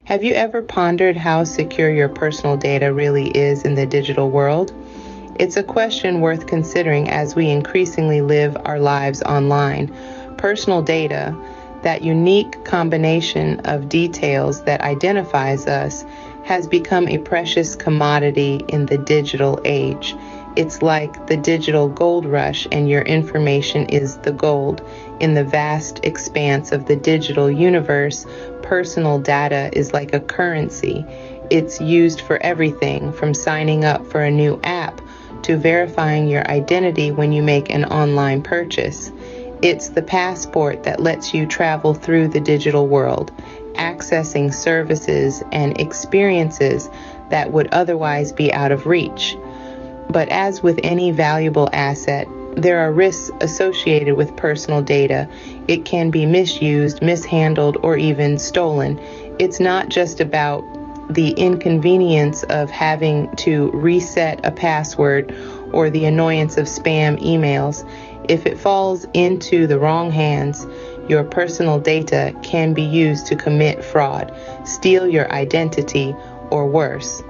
Have you ever pondered how secure your personal data really is in the digital world? It's a question worth considering as we increasingly live our lives online. Personal data, that unique combination of details that identifies us, has become a precious commodity in the digital age. It's like the digital gold rush, and your information is the gold. In the vast expanse of the digital universe, personal data is like a currency. It's used for everything from signing up for a new app to verifying your identity when you make an online purchase. It's the passport that lets you travel through the digital world, accessing services and experiences that would otherwise be out of reach. But as with any valuable asset, there are risks associated with personal data. It can be misused, mishandled, or even stolen. It's not just about the inconvenience of having to reset a password or the annoyance of spam emails. If it falls into the wrong hands, your personal data can be used to commit fraud, steal your identity, or worse.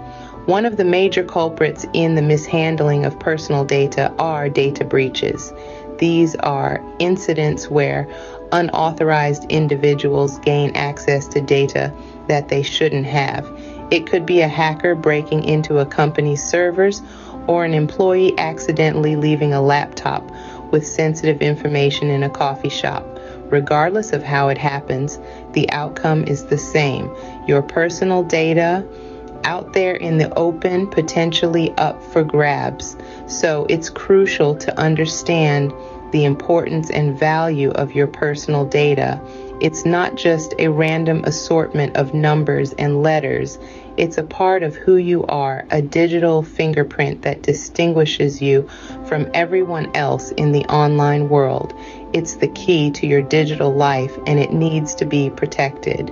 One of the major culprits in the mishandling of personal data are data breaches. These are incidents where unauthorized individuals gain access to data that they shouldn't have. It could be a hacker breaking into a company's servers or an employee accidentally leaving a laptop with sensitive information in a coffee shop. Regardless of how it happens, the outcome is the same. Your personal data out there in the open, potentially up for grabs. So it's crucial to understand the importance and value of your personal data. It's not just a random assortment of numbers and letters. It's a part of who you are, a digital fingerprint that distinguishes you from everyone else in the online world. It's the key to your digital life, and it needs to be protected.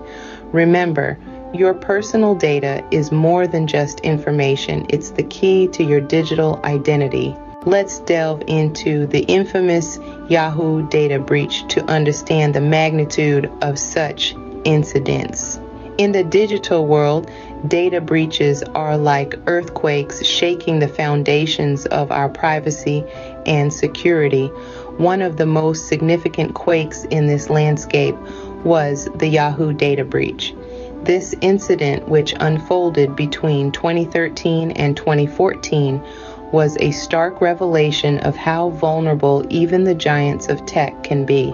Remember, your personal data is more than just information. It's the key to your digital identity. Let's delve into the infamous Yahoo data breach to understand the magnitude of such incidents. In the digital world, data breaches are like earthquakes shaking the foundations of our privacy and security. One of the most significant quakes in this landscape was the Yahoo data breach. This incident, which unfolded between 2013 and 2014, was a stark revelation of how vulnerable even the giants of tech can be.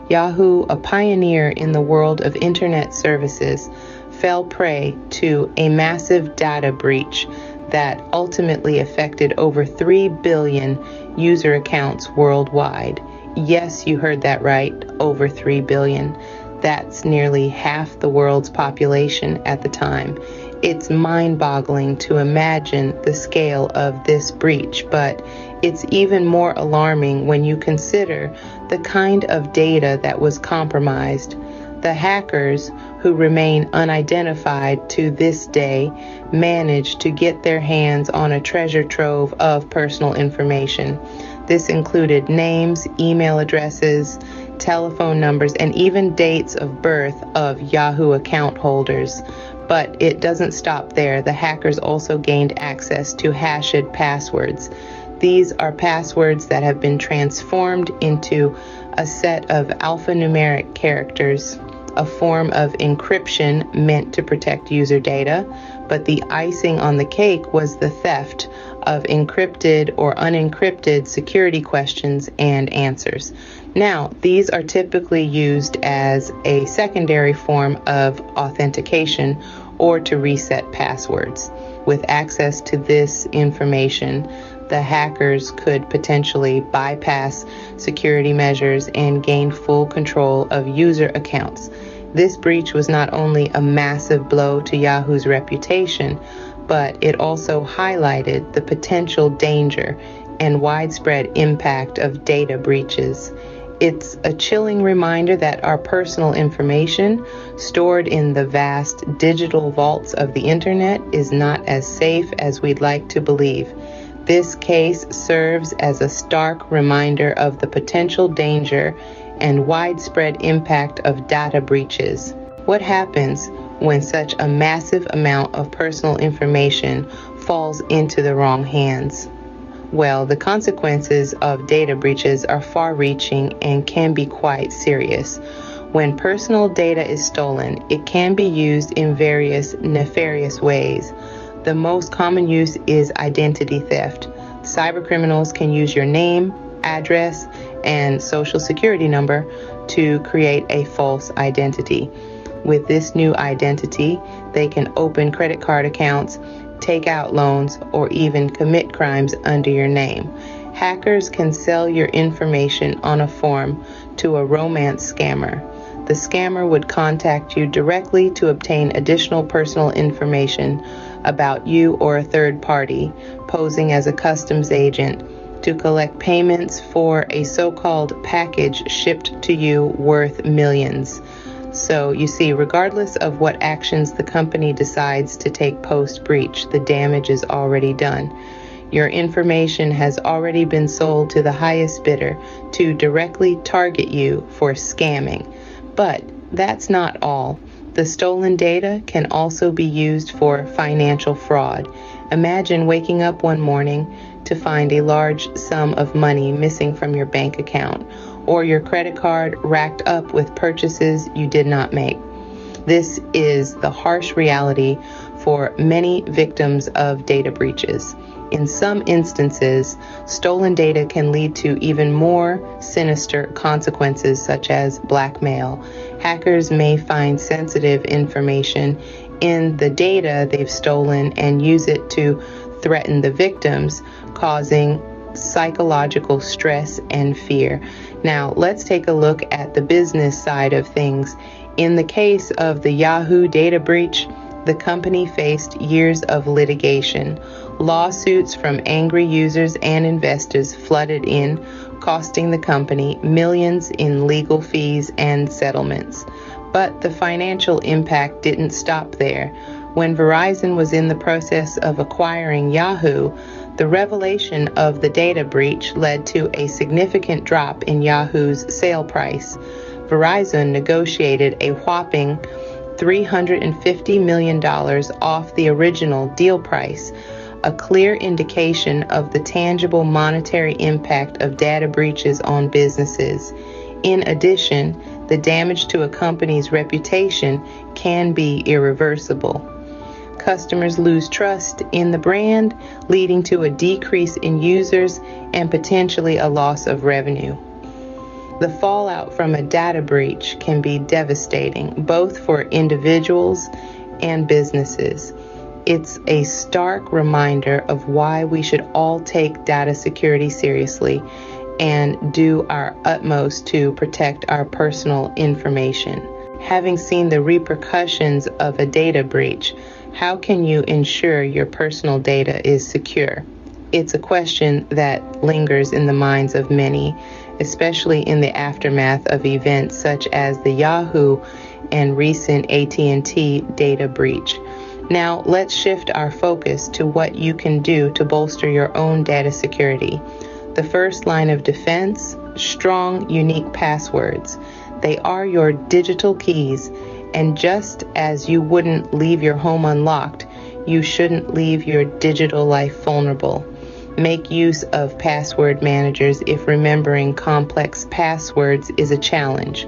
Yahoo, a pioneer in the world of internet services, fell prey to a massive data breach that ultimately affected over 3 billion user accounts worldwide. Yes, you heard that right, over 3 billion. That's nearly half the world's population at the time. It's mind-boggling to imagine the scale of this breach, but it's even more alarming when you consider the kind of data that was compromised. The hackers, who remain unidentified to this day, managed to get their hands on a treasure trove of personal information. This included names, email addresses, telephone numbers, and even dates of birth of Yahoo account holders. But it doesn't stop there. The hackers also gained access to hashed passwords. These are passwords that have been transformed into a set of alphanumeric characters, a form of encryption meant to protect user data. But the icing on the cake was the theft of encrypted or unencrypted security questions and answers. Now, these are typically used as a secondary form of authentication or to reset passwords. With access to this information, the hackers could potentially bypass security measures and gain full control of user accounts. This breach was not only a massive blow to Yahoo's reputation, but it also highlighted the potential danger and widespread impact of data breaches. It's a chilling reminder that our personal information, stored in the vast digital vaults of the internet, is not as safe as we'd like to believe. This case serves as a stark reminder of the potential danger and widespread impact of data breaches. What happens when such a massive amount of personal information falls into the wrong hands? Well, the consequences of data breaches are far-reaching and can be quite serious. When personal data is stolen, it can be used in various nefarious ways. The most common use is identity theft. Cybercriminals can use your name, address, and social security number to create a false identity. With this new identity, they can open credit card accounts, take out loans, or even commit crimes under your name. Hackers can sell your information on a form to a romance scammer. The scammer would contact you directly to obtain additional personal information about you or a third party, posing as a customs agent to collect payments for a so-called package shipped to you worth millions. So you see, regardless of what actions the company decides to take post-breach, the damage is already done. Your information has already been sold to the highest bidder to directly target you for scamming. But that's not all. The stolen data can also be used for financial fraud. Imagine waking up one morning to find a large sum of money missing from your bank account, or your credit card racked up with purchases you did not make. This is the harsh reality for many victims of data breaches. In some instances, stolen data can lead to even more sinister consequences, such as blackmail. Hackers may find sensitive information in the data they've stolen and use it to threaten the victims, causing psychological stress and fear. Now, let's take a look at the business side of things. In the case of the Yahoo data breach, the company faced years of litigation. Lawsuits from angry users and investors flooded in, costing the company millions in legal fees and settlements. But the financial impact didn't stop there. When Verizon was in the process of acquiring Yahoo, the revelation of the data breach led to a significant drop in Yahoo's sale price. Verizon negotiated a whopping $350 million off the original deal price, a clear indication of the tangible monetary impact of data breaches on businesses. In addition, the damage to a company's reputation can be irreversible. Customers lose trust in the brand, leading to a decrease in users and potentially a loss of revenue. The fallout from a data breach can be devastating, both for individuals and businesses. It's a stark reminder of why we should all take data security seriously and do our utmost to protect our personal information. Having seen the repercussions of a data breach, how can you ensure your personal data is secure? It's a question that lingers in the minds of many, especially in the aftermath of events such as the Yahoo and recent AT&T data breach. Now, let's shift our focus to what you can do to bolster your own data security. The first line of defense: strong, unique passwords. They are your digital keys, and just as you wouldn't leave your home unlocked, you shouldn't leave your digital life vulnerable. Make use of password managers if remembering complex passwords is a challenge.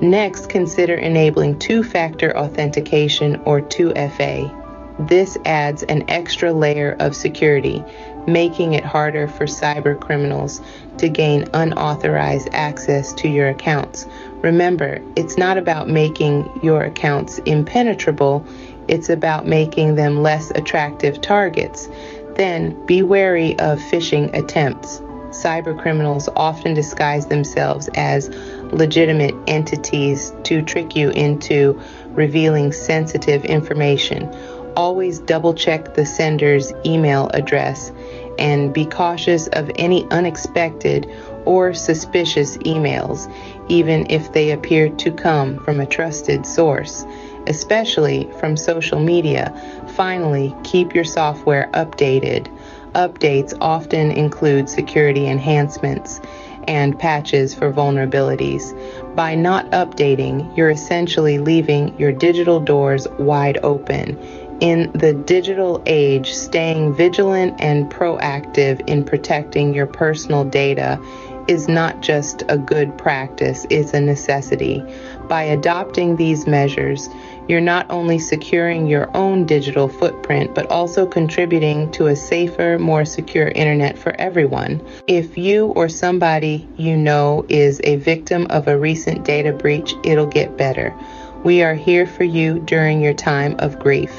Next, consider enabling two-factor authentication or 2FA. This adds an extra layer of security, making it harder for cyber criminals to gain unauthorized access to your accounts. Remember, it's not about making your accounts impenetrable, it's about making them less attractive targets. Then be wary of phishing attempts. Cyber criminals often disguise themselves as legitimate entities to trick you into revealing sensitive information. Always double-check the sender's email address and be cautious of any unexpected or suspicious emails, even if they appear to come from a trusted source, especially from social media. Finally, keep your software updated. Updates often include security enhancements and patches for vulnerabilities. By not updating, you're essentially leaving your digital doors wide open. In the digital age, staying vigilant and proactive in protecting your personal data is not just a good practice, it's a necessity. By adopting these measures, you're not only securing your own digital footprint, but also contributing to a safer, more secure internet for everyone. If you or somebody you know is a victim of a recent data breach, it'll get better. We are here for you during your time of grief.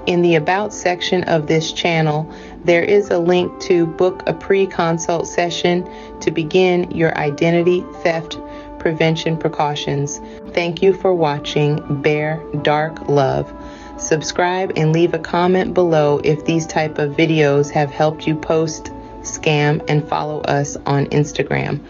In the About section of this channel, there is a link to book a pre-consult session to begin your identity theft prevention precautions. Thank you for watching Bear Dark Love. Subscribe and leave a comment below if these type of videos have helped you post, scam, and follow us on Instagram.